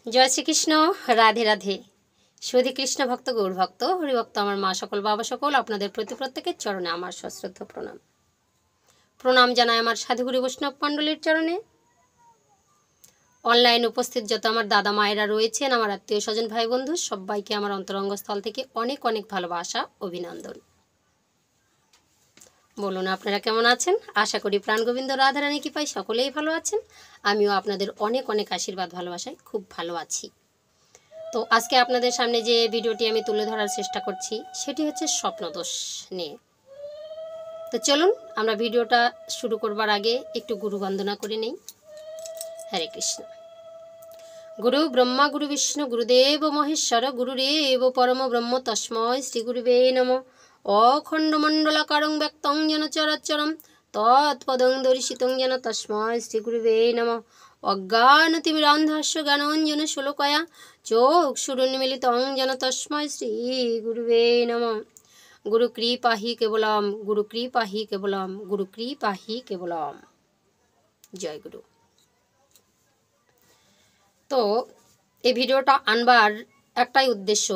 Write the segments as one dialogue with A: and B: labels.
A: জয় শ্রীকৃষ্ণ। রাধে রাধে। সুধী কৃষ্ণ ভক্ত, গৌর ভক্ত, হরিভক্ত, আমার মা সকল, বাবা সকল, আপনাদের প্রতি প্রত্যেকের চরণে আমার সশ্রদ্ধ প্রণাম। প্রণাম জানাই আমার সাধুগুরু বৈষ্ণব মণ্ডলীর চরণে। অনলাইন উপস্থিত যত আমার দাদা মায়েরা রয়েছেন, আমার আত্মীয় স্বজন, ভাই বন্ধু, সবাইকে আমার অন্তরঙ্গস্থল থেকে অনেক অনেক ভালোবাসা, অভিনন্দন। বলুন আপনারা কেমন আছেন? আশা করি প্রাণগোবিন্দ রাধারানী কৃপায় সকলেই ভালো আছেন। আমিও আপনাদের অনেক অনেক আশীর্বাদ, ভালোবাসায় খুব ভালো আছি। তো আজকে আপনাদের সামনে যে ভিডিওটি আমি তুলে ধরার চেষ্টা করছি সেটি হচ্ছে স্বপ্নদোষ নিয়ে। তো চলুন আমরা ভিডিওটা শুরু করবার আগে একটু গুরু বন্দনা করে নেই। হরে কৃষ্ণ। গুরু ব্রহ্মা গুরু বিষ্ণু গুরুদেব মহেশ্বর গুরুরেব পরম ব্রহ্ম তস্মৈ শ্রী গুরুবে নমঃ। অখণ্ডমণ্ডলাকারং ব্যক্তং যেন চরাচরম তৎপদং দর্শিতং যেন তস্মৈ শ্রী গুরুবে নমঃ। অজ্ঞানতিমিরান্ধস্য জ্ঞানাঞ্জন শোলকয়া চক্ষুরুন্মিলিতং যেন তস্মৈ শ্রী গুরুবে নমঃ। গুরু কৃপা হি কেবলম, গুরু কৃপা হি কেবলম, গুরু কৃপা হি কেবলম। জয় গুরু। তো এই ভিডিওটা আনবার একটাই উদ্দেশ্য,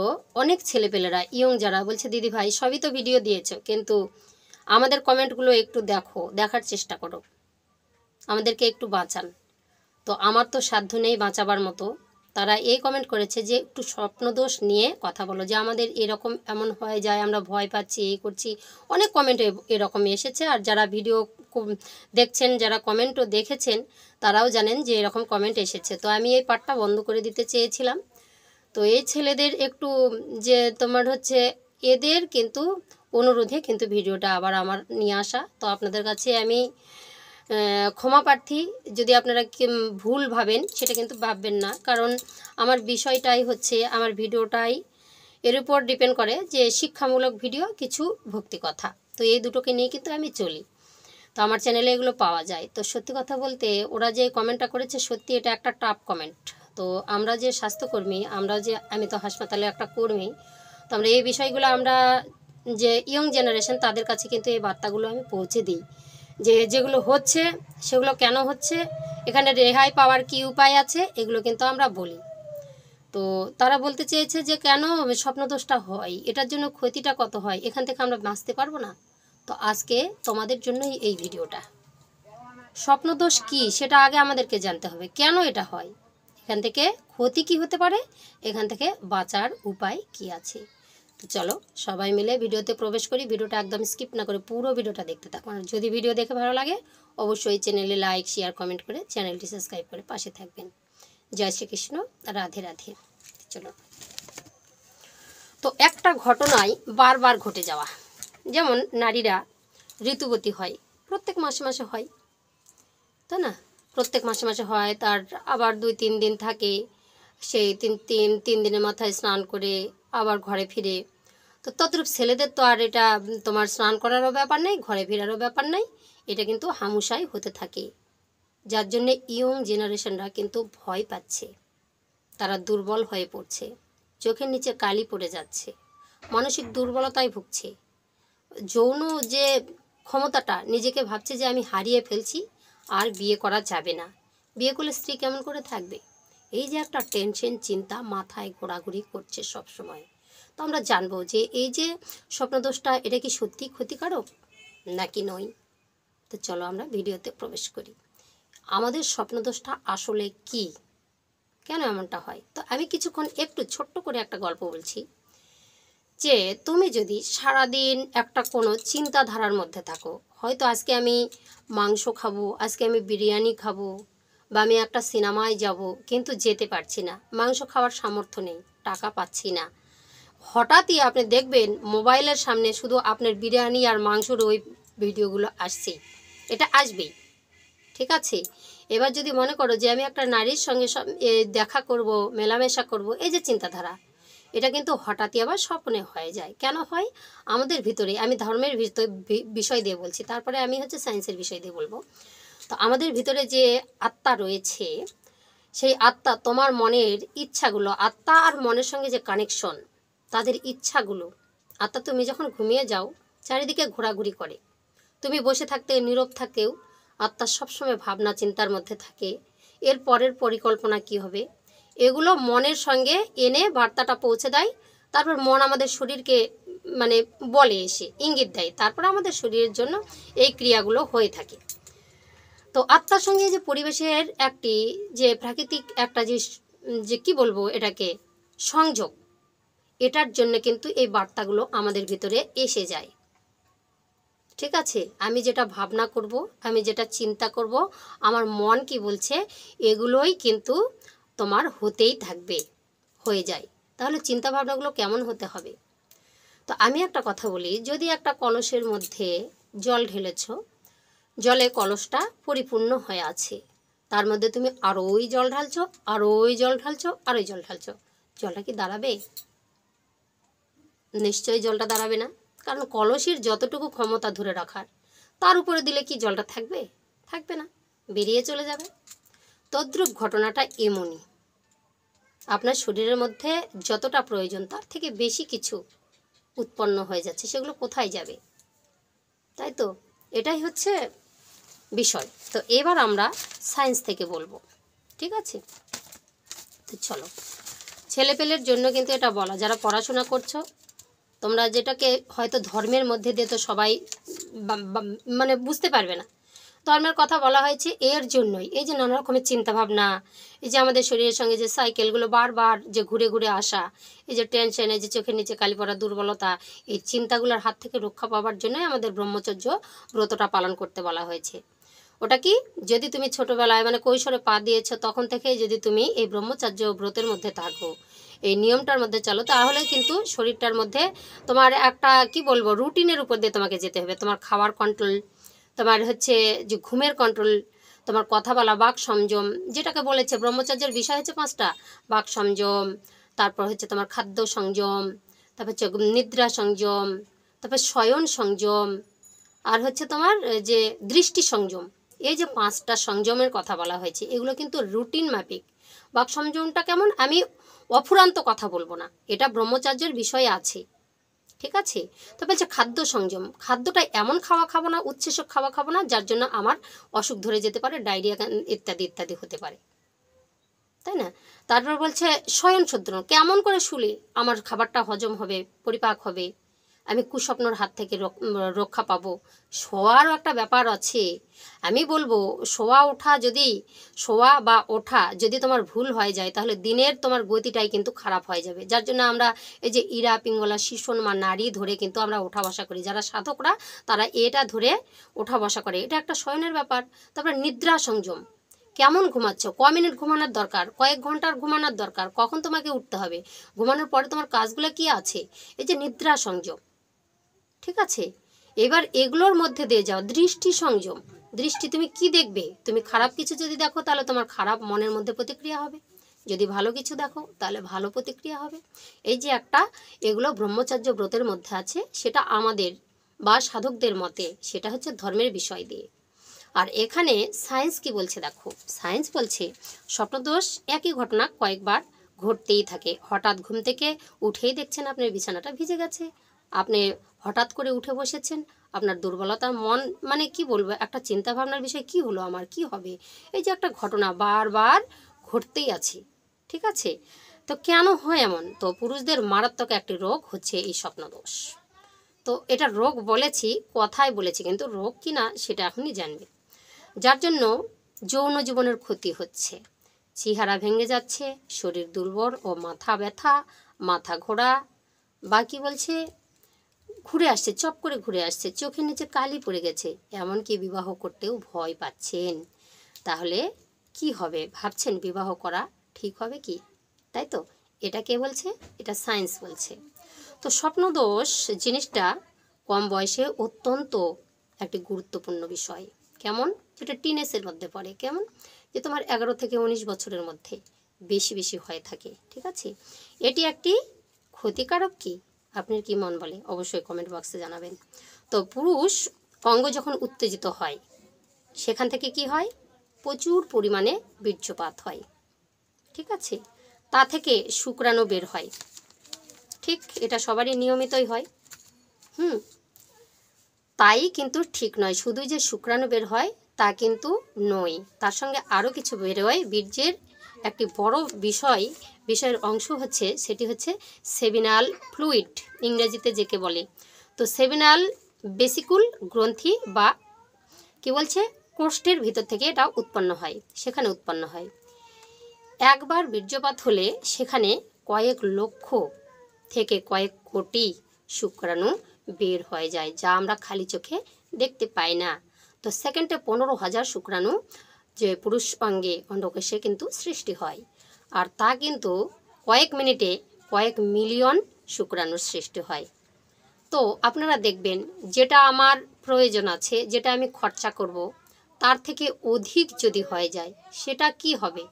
A: অনেক ছেলেপেলেরা ইয়ং যারা বলছে দিদি ভাই সবই তো ভিডিও দিয়েছো, কিন্তু আমাদের কমেন্টগুলো একটু দেখো, দেখার চেষ্টা করো, আমাদেরকে একটু বাঁচান। তো আমার তো সাধ্য নেই বাঁচাবার মতো। তারা এই কমেন্ট করেছে যে একটু স্বপ্নদোষ নিয়ে কথা বলো, যে আমাদের এরকম এমন হয়ে যায়, আমরা ভয় পাচ্ছি, এই করছি। অনেক কমেন্ট এরকম এসেছে। আর যারা ভিডিও দেখছেন, যারা কমেন্টও দেখেছেন, তারাও জানেন যে এরকম কমেন্ট এসেছে। তো আমি এই পার্টটা বন্ধ করে দিতে চেয়েছিলাম। তো এই ছেলেদের একটু যে তোমার হচ্ছে এদের কিন্তু অনুরোধে কিন্তু ভিডিওটা আবার আমার নিয়ে আসা। তো আপনাদের কাছে আমি ক্ষমা প্রার্থী যদি আপনারা ভুল ভাবেন, সেটা কিন্তু ভাববেন না। কারণ আমার বিষয়টাই হচ্ছে, আমার ভিডিওটাই এর উপর ডিপেন্ড করে যে শিক্ষামূলক ভিডিও, কিছু ভক্তি কথা। তো এই দুটোকে নিয়ে কিন্তু আমি চলি। তো আমার চ্যানেলে এগুলো পাওয়া যায়। তো সত্যি কথা বলতে ওরা যে কমেন্টটা করেছে, সত্যি এটা একটা টাফ কমেন্ট। তো আমরা যে স্বাস্থ্যকর্মী, আমি তো হাসপাতালে একটা কর্মী, তো আমরা এই বিষয়গুলো আমরা যে ইয়ং জেনারেশন তাদের কাছে কিন্তু এই বার্তাগুলো আমি পৌঁছে দিই, যে যেগুলো হচ্ছে সেগুলো কেন হচ্ছে, এখানে রেহাই পাওয়ার কি উপায় আছে, এগুলো কিন্তু আমরা বলি। তো তারা বলতে চেয়েছে যে কেন স্বপ্নদোষটা হয়, এটার জন্য ক্ষতিটা কত হয়, এখান থেকে আমরা বাঁচতে পারবো না। তো আজকে তোমাদের জন্যই এই ভিডিওটা। স্বপ্নদোষ কি সেটা আগে আমাদেরকে জানতে হবে, কেন এটা হয়, এখান থেকে ক্ষতি কি হতে পারে, এখান থেকে বাঁচার উপায় কি আছে। তো চলো সবাই মিলে ভিডিওতে প্রবেশ করি। ভিডিওটা একদম স্কিপ না করে পুরো ভিডিওটা দেখতে থাকুন। আর যদি ভিডিও দেখে ভালো লাগে অবশ্যই চ্যানেলে লাইক, শেয়ার, কমেন্ট করে চ্যানেলটি সাবস্ক্রাইব করে পাশে থাকবেন। জয় শ্রীকৃষ্ণ। রাধে রাধে। চলো। তো একটা ঘটনায় বারবার ঘটে যাওয়া, যেমন নারীরা ঋতুবতী হয়, প্রত্যেক মাসে মাসে হয়, তাই না? প্রত্যেক মাসে মাসে হয়, তার আবার 2-3 দিন থাকে, সেই তিন দিনের মাথায় স্নান করে আবার ঘরে ফিরে। তো তদ্রূপ ছেলেদের তো আর এটা তোমার স্নান করারও ব্যাপার নেই, ঘরে ফেরারও ব্যাপার নেই, এটা কিন্তু হামেশাই হতে থাকে। যার জন্যে ইয়ং জেনারেশনরা কিন্তু ভয় পাচ্ছে, তারা দুর্বল হয়ে পড়ছে, চোখের নিচে কালি পড়ে যাচ্ছে, মানসিক দুর্বলতায় ভুগছে। যৌন যে ক্ষমতাটা, নিজেকে ভাবছে যে আমি হারিয়ে ফেলছি, আর বিয়ে করা যাবে না, বিয়ে করলে স্ত্রী কেমন করে থাকবে, এই যে একটা টেনশন, চিন্তা মাথায় ঘোরাঘুরি করছে সব সময়। তো আমরা জানবো যে এই যে স্বপ্নদোষটা, এটা কি সত্যি ক্ষতিকারক নাকি নয়। তো চলো আমরা ভিডিওতে প্রবেশ করি। আমাদের স্বপ্নদোষটা আসলে কি, কেন এমনটা হয়। তো আমি কিছুক্ষণ একটু ছোট্ট করে একটা গল্প বলছি, যে তুমি যদি সারাদিন একটা কোনো চিন্তাধারার মধ্যে থাকো, হয়তো আজকে আমি মাংস খাবো, আজকে আমি বিরিয়ানি খাবো, বা আমি একটা সিনেমায় যাব, কিন্তু যেতে পারছি না, মাংস খাওয়ার সামর্থ্য নেই, টাকা পাচ্ছি না। হঠাৎই আপনি দেখবেন মোবাইলের সামনে শুধু আপনার বিরিয়ানি আর মাংসর ওই ভিডিওগুলো আসছে, এটা আসবেই, ঠিক আছে। এবার যদি মনে করো যে আমি একটা নারীর সঙ্গে দেখা করব, মেলামেশা করব, এই যে চিন্তাধারা, এটা কিন্তু হঠাৎই আবার স্বপ্নে হয়ে যায়। কেন হয়? আমাদের ভিতরে, আমি ধর্মের বিষয় দিয়ে বলছি, তারপরে আমি হচ্ছে সায়েন্সের বিষয় দিয়ে বলবো। তো আমাদের ভিতরে যে আত্মা রয়েছে, সেই আত্মা তোমার মনের ইচ্ছাগুলো, আত্মা আর মনের সঙ্গে যে কানেকশন, তাদের ইচ্ছাগুলো, আত্মা তুমি যখন ঘুমিয়ে যাও চারিদিকে ঘোরাঘুরি করে, তুমি বসে থাকতে নীরব থাকতেও আত্মা সবসময় ভাবনা চিন্তার মধ্যে থাকে, এর পরের পরিকল্পনা কি হবে, এগুলো মনের সঙ্গে এনে বার্তাটা পৌঁছে দেয়। তারপর মন আমাদের শরীরকে মানে বলে, এসে ইঙ্গিত দেয়, তারপর আমাদের শরীরের জন্য এই ক্রিয়াগুলো হয়ে থাকে। তো আত্মার সঙ্গে যে পরিবেশের একটি যে প্রাকৃতিক একটা যে কি বলবো এটাকে সংযোগ, এটার জন্য কিন্তু এই বার্তাগুলো আমাদের ভিতরে এসে যায়। ঠিক আছে, আমি যেটা ভাবনা করব, আমি যেটা চিন্তা করব, আমার মন কি বলছে, এগুলোই কিন্তু তোমার হতেই থাকবে, হয়ে যায়। তাহলে চিন্তা ভাবনাগুলো কেমন হতে হবে? তো আমি একটা কথা বলি, যদি একটা কলসের মধ্যে জল ঢেলেছ, জলে কলসটা পরিপূর্ণ হয়ে আছে, তার মধ্যে তুমি আরোই জল ঢালছো, আরোই জল ঢালছো, আরোই জল ঢালছো, জলটা কি দাঁড়াবে? নিশ্চয়ই জলটা দাঁড়াবে না, কারণ কলসির যতটুকু ক্ষমতা ধরে রাখার, তার উপরে দিলে কি জলটা থাকবে? থাকবে না, বেরিয়ে চলে যাবে। তদ্রূপ ঘটনাটা এমনই, আপনার শরীরের মধ্যে যতটা প্রয়োজন তার থেকে বেশি কিছু উৎপন্ন হয়ে যাচ্ছে, সেগুলো কোথায় যাবে? তাই তো, এটাই হচ্ছে বিষয়। তো এবার আমরা সায়েন্স থেকে বলবো, ঠিক আছে? তো চলো, ছেলেপেলের জন্য কিন্তু এটা বলা, যারা পড়াশোনা করছো তোমরা, যেটাকে হয়তো ধর্মের মধ্যে দিয়ে তো সবাই মানে বুঝতে পারবে না, ধর্মের কথা বলা হয়েছে এর জন্যই। এই যে নানা রকমের চিন্তাভাবনা, এই যে আমাদের শরীরের সঙ্গে যে সাইকেলগুলো বারবার যে ঘুরে ঘুরে আসা, এই যে টেনশন, এই যে চোখের নিচে কালি পড়া, দুর্বলতা, এই চিন্তাগুলোর হাত থেকে রক্ষা পাওয়ার জন্যই আমাদের ব্রহ্মচর্য ব্রতটা পালন করতে বলা হয়েছে। ওটা কি, যদি তুমি ছোটোবেলায় মানে কৈশোরে পা দিয়েছো তখন থেকেই যদি তুমি এই ব্রহ্মচর্য ব্রতের মধ্যে থাকো, এই নিয়মটার মধ্যে চলো, তাহলে কিন্তু শরীরটার মধ্যে তোমার একটা কি বলবো রুটিনের উপর দিয়ে তোমাকে যেতে হবে। তোমার খাওয়ার কন্ট্রোল, তোমার হচ্ছে যে ঘুমের কন্ট্রোল, তোমার কথা বলা, বাক সংযম, যেটাকে বলেছে ব্রহ্মচর্যের বিষয় হচ্ছে 5টা, বাক সংযম, তারপর হচ্ছে তোমার খাদ্য সংযম, তারপর হচ্ছে নিদ্রা সংযম, তারপর শয়ন সংযম, আর হচ্ছে তোমার যে দৃষ্টি সংযম। এই যে 5টা সংযমের কথা বলা হয়েছে, এগুলো কিন্তু রুটিন মাফিক। বাক সংযমটা কেমন, আমি অফুরান্ত কথা বলবো না, এটা ব্রহ্মচর্যের বিষয়ে আছে, ঠিক আছে? তো বলছে খাদ্য সংযম, খাদ্যটা এমন খাওয়া খাবো না, উচ্ছেসক খাওয়া খাবো না যার জন্য আমার অসুখ ধরে যেতে পারে, ডায়রিয়া ইত্যাদি ইত্যাদি হতে পারে, তাই না? তারপর বলছে শয়ন শোধন, কেমন করে শুলে আমার খাবারটা হজম হবে, পরিপাক হবে, আমি কুস্বপ্নর হাত থেকে রক্ষা পাবো। শোয়ারও একটা ব্যাপার আছে, আমি বলবো শোয়া ওঠা যদি, শোয়া বা ওঠা যদি তোমার ভুল হয়ে যায়, তাহলে দিনের তোমার গতিটাই কিন্তু খারাপ হয়ে যাবে। যার জন্য আমরা এই যে ইরা পিঙ্গলা শিশন মা নারী ধরে কিন্তু আমরা ওঠা বসা করি, যারা সাধকরা তারা এটা ধরে ওঠা বসা করে, এটা একটা শয়নের ব্যাপার। তারপরে নিদ্রা সংযম, কেমন ঘুমাচ্ছ, ক মিনিট ঘুমানোর দরকার, কয়েক ঘন্টার ঘুমানোর দরকার, কখন তোমাকে উঠতে হবে, ঘুমানোর পরে তোমার কাজগুলো কি আছে, এই যে নিদ্রা সংযম, ঠিক আছে? এবার এগুলোর মধ্যে দিয়ে যাও দৃষ্টি সংযম, দৃষ্টি তুমি কি দেখবে, তুমি খারাপ কিছু যদি দেখো তাহলে তোমার খারাপ মনের মধ্যে প্রতিক্রিয়া হবে, যদি ভালো কিছু দেখো তাহলে ভালো প্রতিক্রিয়া হবে। এই যে একটা, এগুলো ব্রহ্মচর্য ব্রতের মধ্যে আছে, সেটা আমাদের বা সাধকদের মতে সেটা হচ্ছে ধর্মের বিষয় দিয়ে। আর এখানে সায়েন্স কি বলছে দেখো, সায়েন্স বলছে স্বপ্নদোষ একই ঘটনা কয়েকবার ঘটতেই থাকে। হঠাৎ ঘুম থেকে উঠেই দেখছেন আপনার বিছানাটা ভিজে গেছে, আপনি হঠাৎ করে উঠে বসেছেন, আপনার দুর্বলতা, মন মানে কি বলবো একটা চিন্তা ভাবনার বিষয়, কি হলো আমার, কি হবে, এই যে একটা ঘটনা বারবার ঘটতেই আছে, ঠিক আছে? তো কেন হয় এমন? তো পুরুষদের মারাত্মক একটি রোগ হচ্ছে এই স্বপ্নদোষ। তো এটা রোগ বলেছি, কথায় বলেছি, কিন্তু রোগ কি না সেটা এখনই জানবে। যার জন্য যৌন জীবনের ক্ষতি হচ্ছে, চেহারা ভেঙে যাচ্ছে, শরীর দুর্বল ও মাথা ব্যথা, মাথা ঘোরা, বা কি বলছে ঘুরে আসছে, চপ করে ঘুরে আসছে, চোখের নিচে কালি পড়ে গেছে, এমনকি বিবাহ করতেও ভয় পাচ্ছেন। তাহলে কি হবে ভাবছেন? বিবাহ করা ঠিক হবে কি? তাই তো, এটা কে বলছে? এটা সায়েন্স বলছে। তো স্বপ্নদোষ জিনিসটা কম বয়সে অত্যন্ত একটি গুরুত্বপূর্ণ বিষয়। কেমন? এটা টিনেজের মধ্যে পড়ে। কেমন? যে তোমার 11 থেকে 19 বছরের মধ্যে বেশি বেশি হয়ে থাকে, ঠিক আছে? এটি একটি ক্ষতিকারক কি? আপনার কি মন বলে অবশ্যই কমেন্ট বক্সে জানাবেন। তো পুরুষ অঙ্গ যখন উত্তেজিত হয়, সেখান থেকে কি হয়? প্রচুর পরিমাণে বীর্যপাত হয়, ঠিক আছে? তা থেকে শুক্রাণু বের হয়, ঠিক? এটা সবারই নিয়মিতই হয়। তাই কিন্তু ঠিক নয়, শুধু যে শুক্রাণু বের হয় তা কিন্তু নয়, তার সঙ্গে আরও কিছু বের হয়, বীর্যের একটি বড় বিষয়ের অংশ হচ্ছে, সেটি হচ্ছে সেমিনাল ফ্লুইড, ইংরেজিতে যেকে বলে। তো সেমিনাল বেসিকুল গ্রন্থি বা কি বলছে কোষ্ঠের ভিতর থেকে এটা উৎপন্ন হয়, সেখানে উৎপন্ন হয়। একবার বীর্যপাত হলে সেখানে কয়েক লক্ষ থেকে কয়েক কোটি শুক্রাণু বের হয়ে যায়, যা আমরা খালি চোখে দেখতে পাই না। তো সেকেন্ডে 15,000 শুক্রাণু যে পুরুষ অঙ্গে অন্ডকোষে কিন্তু সৃষ্টি হয়, আর তা কিন্তু কয়েক মিনিটে কয়েক মিলিয়ন শুক্রাণুর সৃষ্টি হয়। তো আপনারা দেখবেন যেটা আমার প্রয়োজন আছে, যেটা আমি খরচা করব, তার থেকে অধিক যদি হয়ে যায় সেটা কি হবে?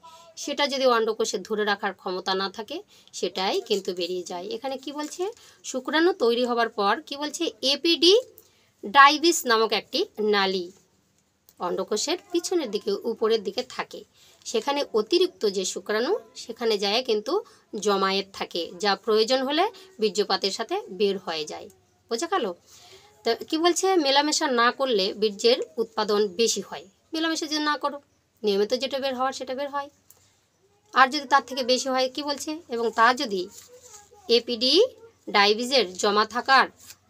A: সেটা যদি অন্ডকোষে ধরে রাখার ক্ষমতা না থাকে সেটাই কিন্তু বেরিয়ে যায়। এখানে কি বলছে, শুক্রাণু তৈরি হবার পর কি বলছে, এপিডি ডাইভিস নামক একটি নালী অন্ডকোষের পিছনের দিকে উপরের দিকে থাকে। সেখানে অতিরিক্ত যে শুক্রাণু সেখানে যায় কিন্তু জমায়েত থাকে, যা প্রয়োজন হলে বীর্যপাতের সাথে বের হয়ে যায়। বোঝা গেল? তো কি বলছে, মেলামেশা না করলে বীর্যের উৎপাদন বেশি হয়। মেলামেশা যদি না করো, নিয়মিত যেটা বের হওয়ার সেটা বের হয়। আর যদি তার থেকে বেশি হয় কি বলছে, এবং তা যদি এপিডি ডাইভিসের জমা থাকার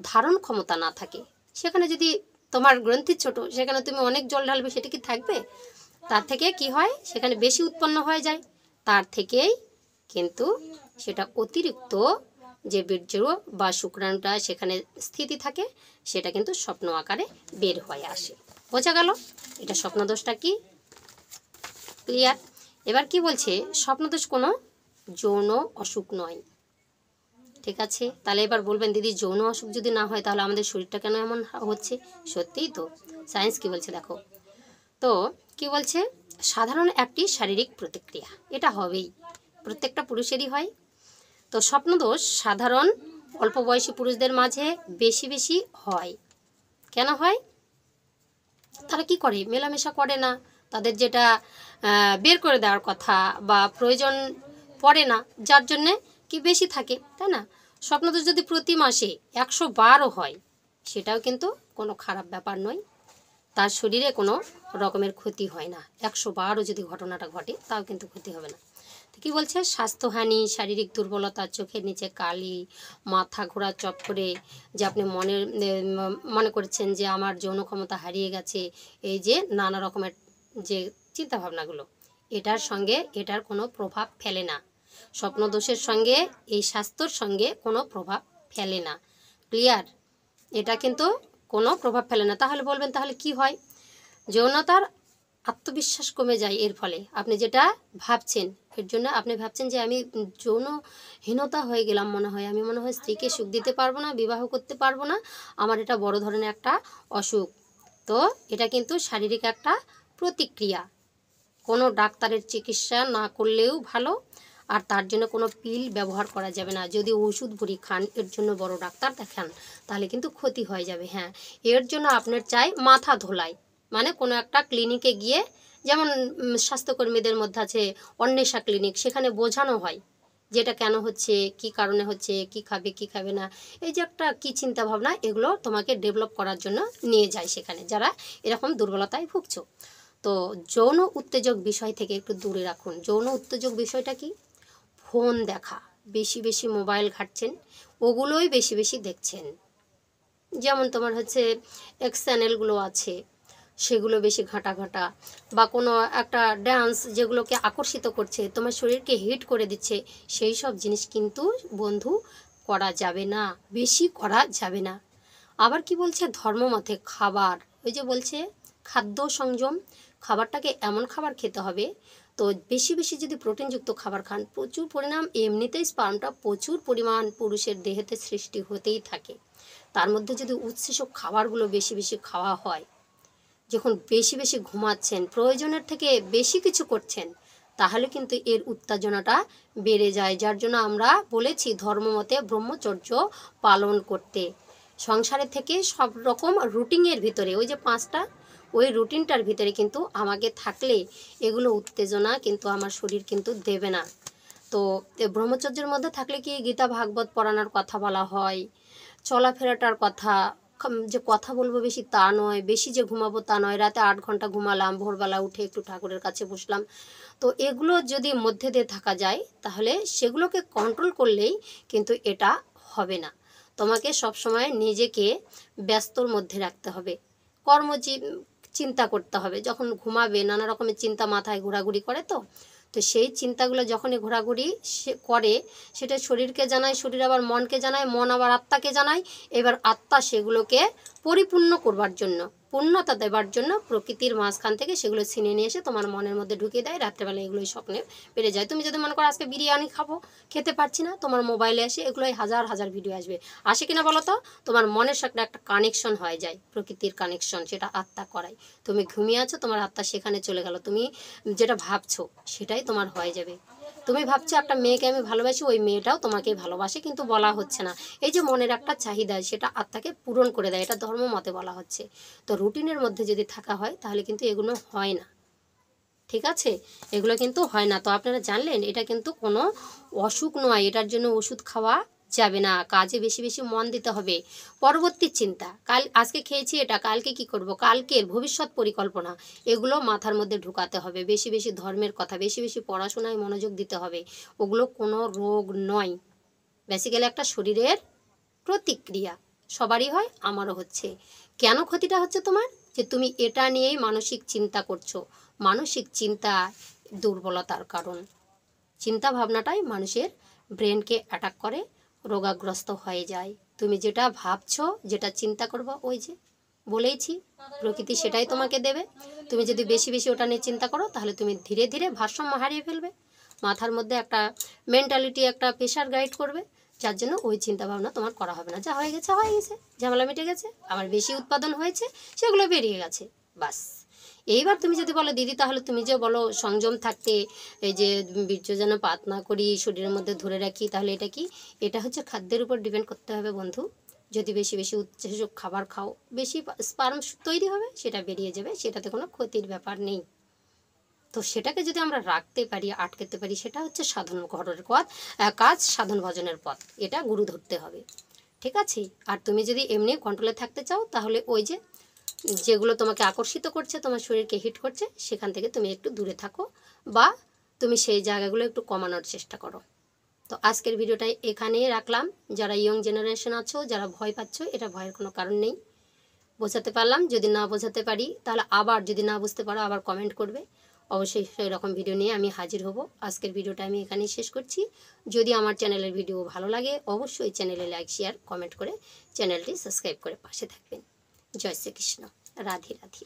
A: ধারণ ক্ষমতা না থাকে, সেখানে যদি তোমার গ্রন্থি ছোট, সেখানে তুমি অনেক জল ঢালবে, সেটা কি থাকবে? তার থেকে কি হয়, সেখানে বেশি উৎপন্ন হয়ে যায়, তার থেকেই কিন্তু সেটা অতিরিক্ত যে বীর্য বা শুক্রাণুটা সেখানে স্থিতি থাকে সেটা কিন্তু স্বপ্ন আকারে বের হয়ে আসে। বোঝা গেল? এটা স্বপ্নদোষটা কি? ক্লিয়ার? এবার কি বলছে, স্বপ্নদোষ কোনো যৌন অসুখ নয়। ঠিক আছে, তাহলে এবার বলবেন দিদি যৌন অসুখ যদি না হয় তাহলে আমাদের শরীরটা কেন এমন হচ্ছে? সত্যিই তো, সায়েন্স কি বলছে দেখো। তো কি বলছে, সাধারণ একটি শারীরিক প্রতিক্রিয়া, এটা হবেই, প্রত্যেকটা পুরুষেরই হয়। তো স্বপ্নদোষ সাধারণ অল্প বয়সী পুরুষদের মাঝে বেশি বেশি হয়। কেন হয়? তারা কি করে, মেলামেশা করে না, তাদের যেটা বের করে দেওয়ার কথা বা প্রয়োজন পড়ে না, যার জন্যে কি বেশি থাকে, তাই না? স্বপ্নদোষ যদি প্রতি মাসে 112ও হয় সেটাও কিন্তু কোনো খারাপ ব্যাপার নয়, তার শরীরে কোনো রকমের ক্ষতি হয় না। 112ও যদি ঘটনাটা ঘটে তাও কিন্তু ক্ষতি হবে না। তো কী বলছে, স্বাস্থ্যহানি, শারীরিক দুর্বলতা, চোখের নিচে কালি, মাথা ঘোরা চক্করে, যে আপনি মনে করছেন যে আমার যৌন ক্ষমতা হারিয়ে গেছে, এই যে নানা রকমের যে চিন্তাভাবনাগুলো, এটার সঙ্গে এটার কোনো প্রভাব ফেলে না। স্বপ্নদোষের সঙ্গে এই স্বাস্থ্যর সঙ্গে কোনো প্রভাব ফেলে না। ক্লিয়ার? এটা কিন্তু কোনো প্রভাব ফেলে না। তাহলে বলবেন তাহলে কি হয়? যৌনতার আত্মবিশ্বাস কমে যায় এর ফলে। আপনি যেটা ভাবছেন, এর জন্য আপনি ভাবছেন যে আমি যৌনহীনতা হয়ে গেলাম, মনে হয় আমি মনে হয় স্ত্রীকে সুখ দিতে পারবো না, বিবাহ করতে পারবো না, আমার এটা বড় ধরনের একটা অসুখ। তো এটা কিন্তু শারীরিক একটা প্রতিক্রিয়া, কোনো ডাক্তারের চিকিৎসা না করলেও ভালো, আর তার জন্য কোনো পিল ব্যবহার করা যাবে না। যদি ওষুধ ভরি খান, এর জন্য বড় ডাক্তার দেখান, তাহলে কিন্তু ক্ষতি হয়ে যাবে। হ্যাঁ, এর জন্য আপনার চাই মাথা ধোলাই, মানে কোনো একটা ক্লিনিকে গিয়ে, যেমন স্বাস্থ্যকর্মীদের মধ্যে আছে অন্বেষা ক্লিনিক, সেখানে বোঝানো হয় যেটা কেন হচ্ছে, কি কারণে হচ্ছে, কি খাবে কি খাবে না, এই যে একটা কি চিন্তা ভাবনা, এগুলো তোমাকে ডেভেলপ করার জন্য নিয়ে যায় সেখানে, যারা এরকম দুর্বলতায় ভুগছো। তো যৌন উত্তেজক বিষয় থেকে একটু দূরে রাখুন। যৌন উত্তেজক বিষয়টা কি? ফোন দেখা, বেশি বেশি মোবাইল ঘাঁটছেন, ওগুলোই বেশি বেশি দেখছেন। যেমন তোমার হচ্ছে এক্স চ্যানেলগুলো আছে, সেগুলো বেশি ঘাঁটা, বা কোনো একটা ডান্স যেগুলোকে আকর্ষিত করছে, তোমার শরীরকে হিট করে দিচ্ছে, সেই সব জিনিস কিন্তু বন্ধু করা যাবে না, বেশি করা যাবে না। আবার কি বলছে, ধর্মমতে খাবার, ওই যে বলছে খাদ্য সংযম, খাবারটাকে এমন খাবার খেতে হবে, তো বেশি বেশি যদি প্রোটিনযুক্ত খাবার খান, প্রচুর পরিমাণ এমনিতেই স্পার্মটা প্রচুর পরিমাণ পুরুষের দেহেতে সৃষ্টি হতেই থাকে, তার মধ্যে যদি উৎসেচক খাবারগুলো বেশি বেশি খাওয়া হয়, যখন বেশি বেশি ঘুমাচ্ছেন, প্রয়োজনের থেকে বেশি কিছু করছেন, তাহলে কিন্তু এর উত্তেজনাটা বেড়ে যায়। যার জন্য আমরা বলেছি ধর্মমতে ব্রহ্মচর্য পালন করতে, সংসারের থেকে সব রকম রুটিনের ভিতরে, ওই যে 5টা, ওই রুটিনটার ভিতরে কিন্তু আমাকে থাকলে এগুলো উত্তেজনা কিন্তু আমার শরীর কিন্তু দেবে না। তো ব্রহ্মচর্যের মধ্যে থাকলে কি গীতা ভাগবত পড়ানোর কথা বলা হয়, চলাফেরাটার কথা যে কথা বলবো বেশি তা নয়, বেশি যে ঘুমাবো তা নয়, রাতে 8 ঘন্টা ঘুমালাম, ভোরবেলা উঠে একটু ঠাকুরের কাছে বসলাম। তো এগুলো যদি মধ্যে দিয়ে থাকা যায় তাহলে সেগুলোকে কন্ট্রোল করলেই কিন্তু এটা হবে না। তোমাকে সবসময় নিজেকে ব্যস্তর মধ্যে রাখতে হবে, চিন্তা করতে হবে। যখন ঘুমাবে নানা রকমের চিন্তা মাথায় ঘোরাঘুরি করে, তো সেই চিন্তাগুলো যখনই ঘোরাঘুরি করে, সেটা শরীরকে জানায়, শরীর আবার মনকে জানায়, মন আবার আত্মাকে জানায়। এবার আত্মা সেগুলোকে পরিপূর্ণ করবার জন্য, পূর্ণতা দেবার জন্য প্রকৃতির মাঝখান থেকে সেগুলো ছিনে নিয়ে এসে তোমার মনের মধ্যে ঢুকিয়ে দেয়। রাত্রেবেলা এগুলোই স্বপ্নে পেরে যায়। তুমি যদি মনে করো আজকে বিরিয়ানি খাবো, খেতে পারছি না, তোমার মোবাইলে এসে এগুলোই হাজার হাজার ভিডিও আসবে। আসে কিনা বলো তো? তোমার মনের সাথে একটা কানেকশন হয়ে যায়, প্রকৃতির কানেকশন, সেটা আত্মা করায়। তুমি ঘুমিয়ে আছো, তোমার আত্মা সেখানে চলে গেল, তুমি যেটা ভাবছো সেটাই তোমার হয়ে যাবে। তুমি ভাবছো একটা মেয়েকে আমি ভালোবাসি, ওই মেয়েটাও তোমাকে ভালোবাসে, কিন্তু বলা হচ্ছে না। এই যে মনের একটা চাহিদা, সেটা আত্মাকে পূরণ করে দেয়, এটা ধর্ম মতে বলা হচ্ছে। তো রুটিনের মধ্যে যদি থাকা হয় তাহলে কিন্তু এগুলো হয় না, ঠিক আছে? এগুলো কিন্তু হয় না। তো আপনারা জানলেন, এটা কিন্তু কোনো অসুখ নয়, এটার জন্য ওষুধ খাওয়া যাবে না। কাজে বেশি বেশি মন দিতে হবে। পরবর্তী চিন্তা, আজকে খেয়েছি এটা, কালকে কি করব, কালকের ভবিষ্যৎ পরিকল্পনা, এগুলো মাথার মধ্যে ঢুকাতে হবে। বেশি বেশি ধর্মের কথা, বেশি বেশি পড়াশোনায় মনোযোগ দিতে হবে। ওগুলো কোনো রোগ নয়, বেসিক্যালি একটা শরীরের প্রতিক্রিয়া। সবারই হয়, আমারও হচ্ছে। কেন ক্ষতিটা হচ্ছে তোমার? যে তুমি এটা নিয়েই মানসিক চিন্তা করছো। মানসিক চিন্তা দুর্বলতার কারণ। চিন্তা ভাবনাটাই মানুষের ব্রেনকে অ্যাটাক করে, রোগাগ্রস্ত হয়ে যায়। তুমি যেটা ভাবছো, যেটা চিন্তা করবো, ওই যে বলেইছি, প্রকৃতি সেটাই তোমাকে দেবে। তুমি যদি বেশি বেশি ওটা নিয়ে চিন্তা করো তাহলে তুমি ধীরে ধীরে ভারসাম্য হারিয়ে ফেলবে। মাথার মধ্যে একটা মেন্টালিটি, একটা প্রেশার গাইড করবে, যার জন্য ওই চিন্তা ভাবনা তোমার করা হবে না। যা হয়ে গেছে হয়ে গেছে, ঝামেলা মিটে গেছে, আমার বেশি উৎপাদন হয়েছে, সেগুলো বেরিয়ে গেছে, বাস। এইবার তুমি যদি বলো দিদি তাহলে তুমি যে বলো সংযম থাকতে, এই যে বীর্য যেন পাত না করি, শরীরের মধ্যে ধরে রাখি, তাহলে এটা কি? এটা হচ্ছে খাদ্যের উপর ডিপেন্ড করতে হবে বন্ধু। যদি বেশি বেশি উচ্চসূচক খাবার খাও, বেশি স্পার্ম তৈরি হবে, সেটা বেরিয়ে যাবে, সেটাতে কোনো ক্ষতির ব্যাপার নেই। তো সেটাকে যদি আমরা রাখতে পারি, আটকাতে পারি, সেটা হচ্ছে সাধন ঘরের কাজ, সাধন ভজনের পথ। এটা গুরু ধরতে হবে, ঠিক আছে? আর তুমি যদি এমনি কন্ট্রোলে থাকতে চাও তাহলে ওই যে যেগুলো তোমাকে আকর্ষিত করছে, তোমার শরীরকে হিট করছে, সেখান থেকে তুমি একটু দূরে থাকো, বা তুমি সেই জায়গাগুলো একটু কমানোর চেষ্টা করো। তো আজকের ভিডিওটা এখানেই রাখলাম। যারা ইয়ং জেনারেশন আছো, যারা ভয় পাচ্ছ, এটা ভয়ের কোনো কারণ নেই। বোঝাতে পারলাম। যদি না বোঝাতে পারি তাহলে আবার, যদি না বুঝতে পারো আবার কমেন্ট করবে। অবশ্যই সেই রকম ভিডিও নিয়ে আমি হাজির হব। আজকের ভিডিওটা আমি এখানেই শেষ করছি। যদি আমার চ্যানেলের ভিডিও ভালো লাগে অবশ্যই চ্যানেলে লাইক, শেয়ার, কমেন্ট করে চ্যানেলটি সাবস্ক্রাইব করে পাশে থাকবেন। জয় শ্রীকৃষ্ণ। রাধে রাধে।